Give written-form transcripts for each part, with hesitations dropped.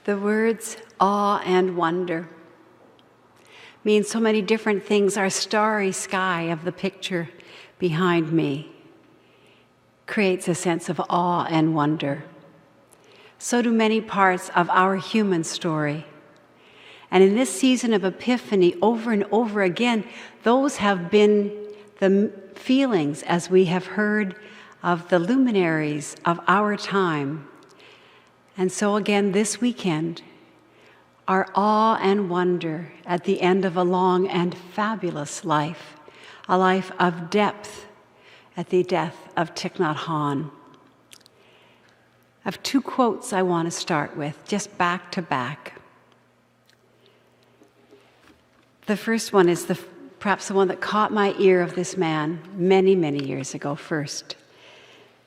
The words awe and wonder mean so many different things. Our starry sky of the picture behind me creates a sense of awe and wonder. So do many parts of our human story. And in this season of Epiphany, over and over again, those have been the feelings as we have heard of the luminaries of our time. And so again this weekend, our awe and wonder at the end of a long and fabulous life, a life of depth at the death of Thich Nhat Hanh. I have two quotes I want to start with, just back to back. The first one is perhaps the one that caught my ear of this man many, many years ago first.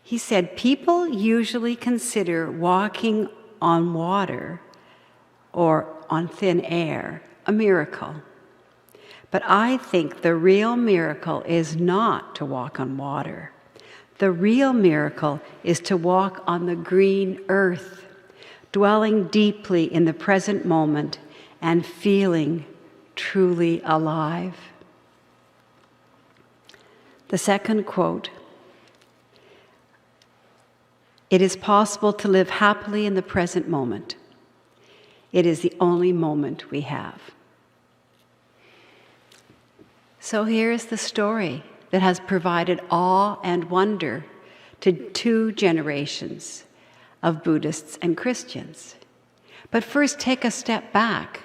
He said, "People usually consider walking on water or on thin air a miracle. But I think the real miracle is not to walk on water. The real miracle is to walk on the green earth, dwelling deeply in the present moment and feeling truly alive." The second quote, "It is possible to live happily in the present moment. It is the only moment we have." So here is the story that has provided awe and wonder to two generations of Buddhists and Christians. But first, take a step back.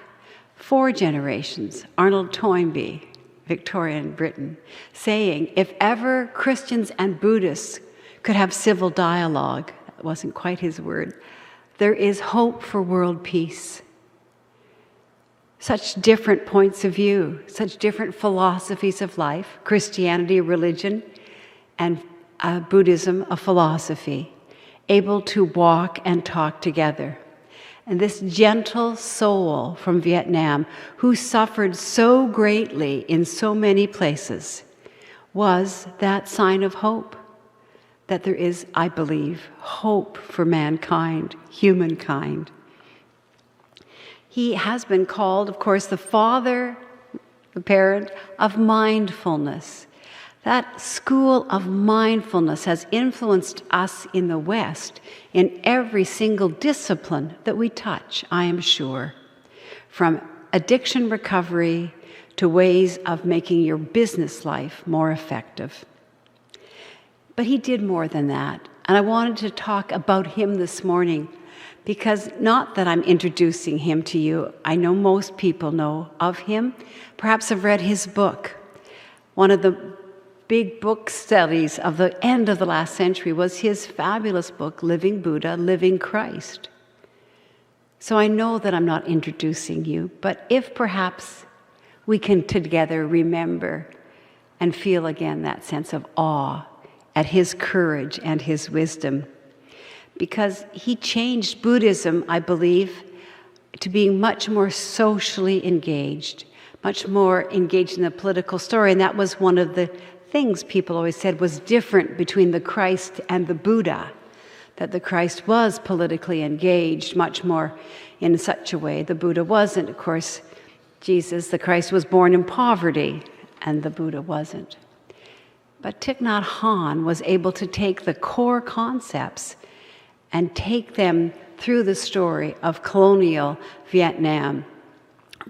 4 generations, Arnold Toynbee, Victorian Britain, saying, if ever Christians and Buddhists could have civil dialogue, that wasn't quite his word, there is hope for world peace. Such different points of view, such different philosophies of life, Christianity, religion, and Buddhism, a philosophy, able to walk and talk together. And this gentle soul from Vietnam, who suffered so greatly in so many places, was that sign of hope, that there is, I believe, hope for mankind, humankind. He has been called, of course, the father, the parent of mindfulness. That school of mindfulness has influenced us in the West in every single discipline that we touch, I am sure. From addiction recovery to ways of making your business life more effective. But he did more than that. And I wanted to talk about him this morning because not that I'm introducing him to you. I know most people know of him. Perhaps have read his book. One of the big book studies of the end of the last century was his fabulous book, Living Buddha, Living Christ. So I know that I'm not introducing you, but if perhaps we can together remember and feel again that sense of awe at his courage and his wisdom. Because he changed Buddhism, I believe, to being much more socially engaged, much more engaged in the political story, and that was one of the things people always said was different between the Christ and the Buddha, that the Christ was politically engaged much more in such a way. The Buddha wasn't. Of course, Jesus, the Christ, was born in poverty, and the Buddha wasn't. But Thich Nhat Hanh was able to take the core concepts and take them through the story of colonial Vietnam,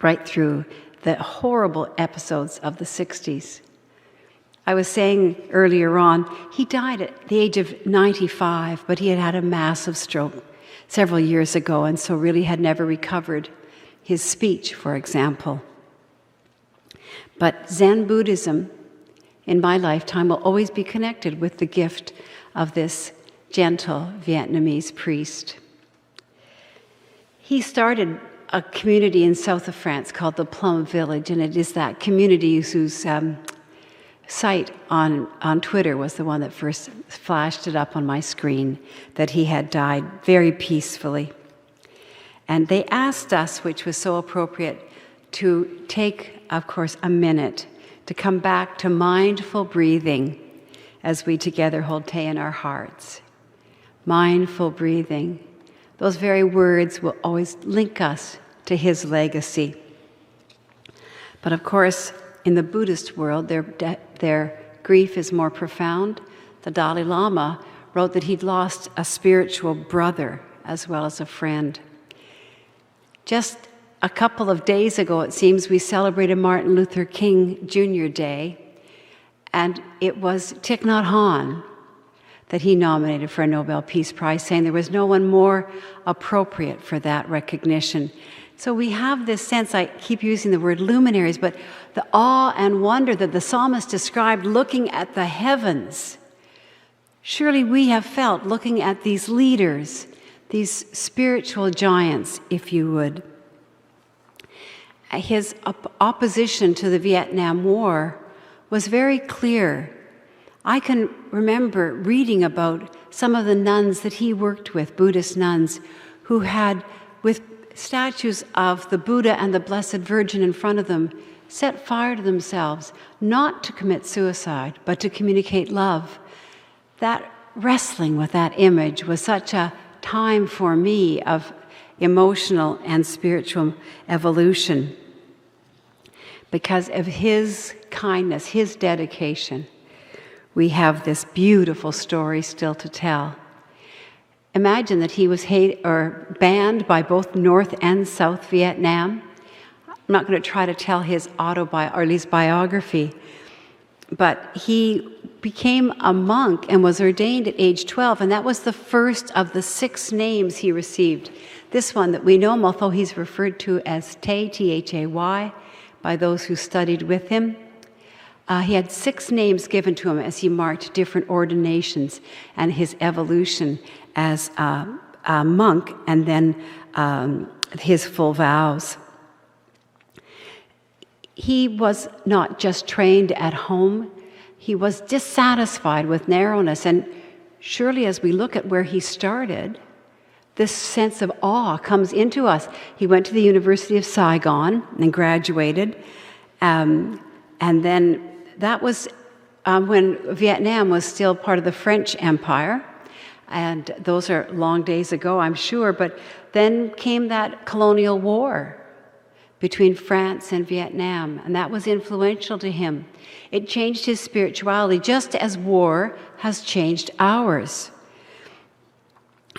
right through the horrible episodes of the 60s. I was saying earlier on, he died at the age of 95, but he had had a massive stroke several years ago, and so really had never recovered his speech, for example. But Zen Buddhism, in my lifetime, will always be connected with the gift of this gentle Vietnamese priest. He started a community in south of France called the Plum Village, and it is that community whose site on Twitter was the one that first flashed it up on my screen, that he had died very peacefully. And they asked us, which was so appropriate, to take, of course, a minute to come back to mindful breathing as we together hold Te in our hearts. Mindful breathing, Those very words will always link us to his legacy. But of course, in the Buddhist world, their grief is more profound. The Dalai Lama wrote that he'd lost a spiritual brother as well as a friend. Just a couple of days ago, it seems, we celebrated Martin Luther King Jr. Day, and it was Thich Nhat Hanh that he nominated for a Nobel Peace Prize, saying there was no one more appropriate for that recognition. So we have this sense, I keep using the word luminaries, but the awe and wonder that the psalmist described looking at the heavens. Surely we have felt looking at these leaders, these spiritual giants, if you would. His opposition to the Vietnam War was very clear. I can remember reading about some of the nuns that he worked with, Buddhist nuns, who had, with statues of the Buddha and the Blessed Virgin in front of them, set fire to themselves, not to commit suicide, but to communicate love. That wrestling with that image was such a time for me of emotional and spiritual evolution. Because of his kindness, his dedication, we have this beautiful story still to tell. Imagine that he was banned by both North and South Vietnam. I'm not going to try to tell his biography, but he became a monk and was ordained at age 12, and that was the first of the 6 names he received. This one that we know him, although he's referred to as Thay, T-H-A-Y, by those who studied with him. He had 6 names given to him as he marked different ordinations and his evolution as a monk, and then his full vows. He was not just trained at home, he was dissatisfied with narrowness. And surely as we look at where he started, this sense of awe comes into us. He went to the University of Saigon and graduated. And then that was when Vietnam was still part of the French Empire. And those are long days ago, I'm sure. But then came that colonial war between France and Vietnam, and that was influential to him. It changed his spirituality, just as war has changed ours.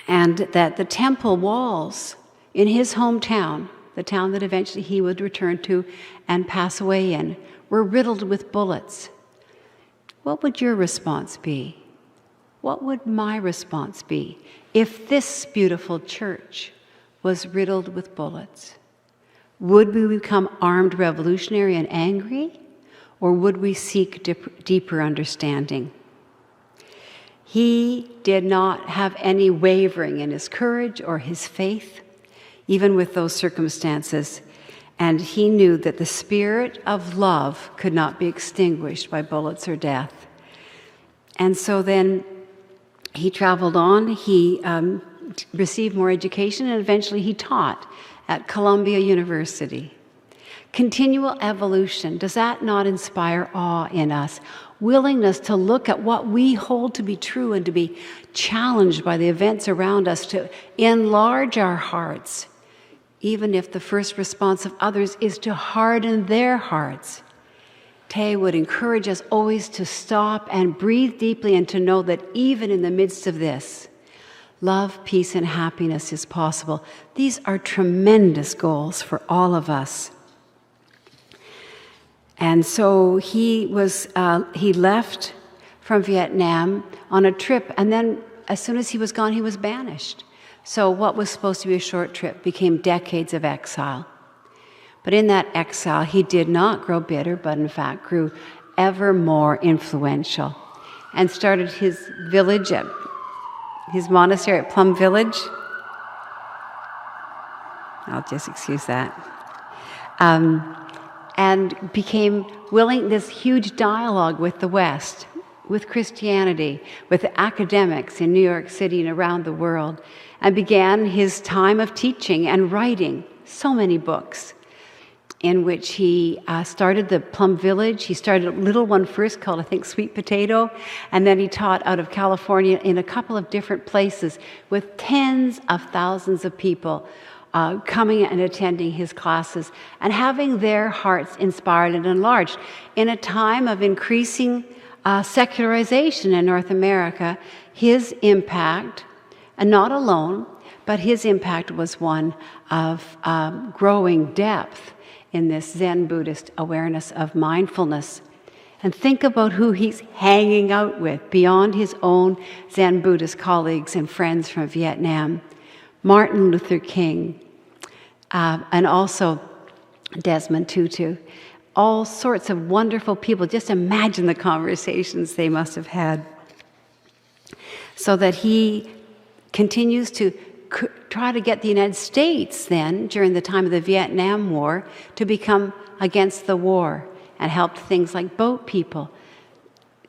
And that the temple walls in his hometown, the town that eventually he would return to and pass away in, were riddled with bullets. What would your response be? What would my response be if this beautiful church was riddled with bullets? Would we become armed revolutionary and angry, or would we seek deeper understanding? He did not have any wavering in his courage or his faith, even with those circumstances. And he knew that the spirit of love could not be extinguished by bullets or death. And so then he traveled on, he received more education, and eventually he taught at Columbia University. Continual evolution, does that not inspire awe in us? Willingness to look at what we hold to be true and to be challenged by the events around us, to enlarge our hearts, even if the first response of others is to harden their hearts. Tay would encourage us always to stop and breathe deeply and to know that even in the midst of this, love, peace, and happiness is possible. These are tremendous goals for all of us. And so he left from Vietnam on a trip, and then as soon as he was gone, he was banished. So what was supposed to be a short trip became decades of exile. But in that exile, he did not grow bitter, but in fact grew ever more influential and started his village at his monastery at Plum Village. I'll just excuse that. And became willing, this huge dialogue with the West, with Christianity, with academics in New York City and around the world, and began his time of teaching and writing so many books. in which he started the Plum Village. He started a little one first called, I think, Sweet Potato, and then he taught out of California in a couple of different places with tens of thousands of people coming and attending his classes and having their hearts inspired and enlarged. In a time of increasing secularization in North America, his impact, and not alone, but his impact was one of growing depth in this Zen Buddhist awareness of mindfulness. And think about who he's hanging out with beyond his own Zen Buddhist colleagues and friends from Vietnam. Martin Luther King, and also Desmond Tutu. All sorts of wonderful people. Just imagine the conversations they must have had. So that he continues to try to get the United States then, during the time of the Vietnam War, to become against the war and helped things like boat people.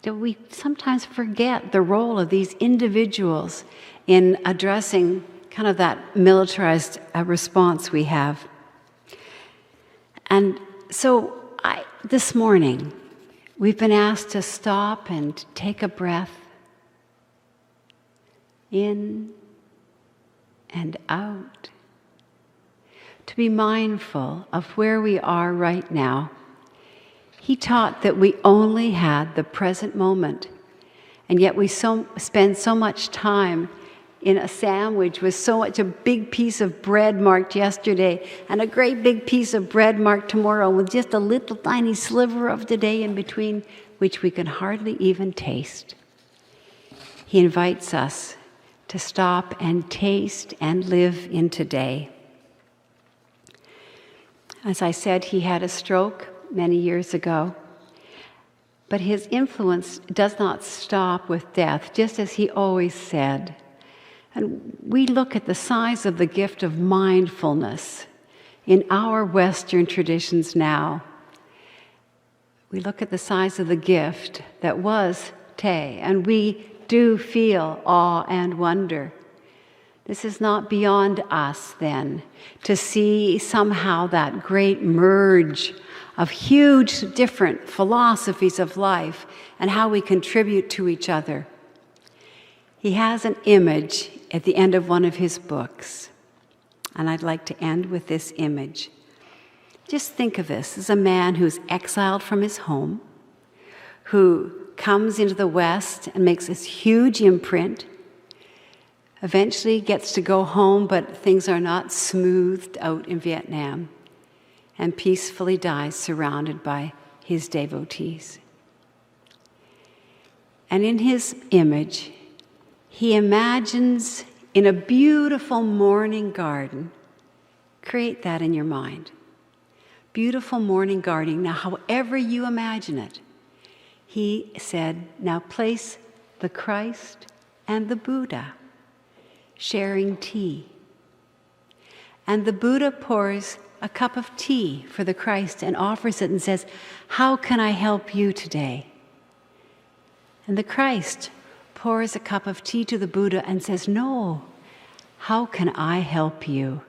We sometimes forget the role of these individuals in addressing kind of that militarized response we have. And so this morning, we've been asked to stop and take a breath in and out, to be mindful of where we are right now. He taught that we only had the present moment, and yet we spend so much time in a sandwich with so much a big piece of bread marked yesterday and a great big piece of bread marked tomorrow with just a little tiny sliver of today in between, which we can hardly even taste. He invites us to stop and taste and live in today. As I said, he had a stroke many years ago, but his influence does not stop with death, just as he always said. And we look at the size of the gift of mindfulness in our Western traditions now. We look at the size of the gift that was Te, and we do feel awe and wonder. This is not beyond us, then, to see somehow that great merge of huge different philosophies of life and how we contribute to each other. He has an image at the end of one of his books, and I'd like to end with this image. Just think of this as a man who's exiled from his home, who comes into the West and makes this huge imprint, eventually gets to go home, but things are not smoothed out in Vietnam, and peacefully dies surrounded by his devotees. And in his image, he imagines in a beautiful morning garden. Create that in your mind. Beautiful morning garden. Now, however you imagine it, he said, now place the Christ and the Buddha sharing tea. And the Buddha pours a cup of tea for the Christ and offers it and says, how can I help you today? And the Christ pours a cup of tea to the Buddha and says, no, how can I help you?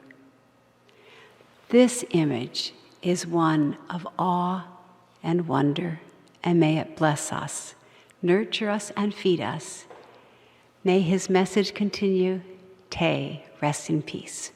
This image is one of awe and wonder, and may it bless us, nurture us, and feed us. May his message continue. Te, rest in peace.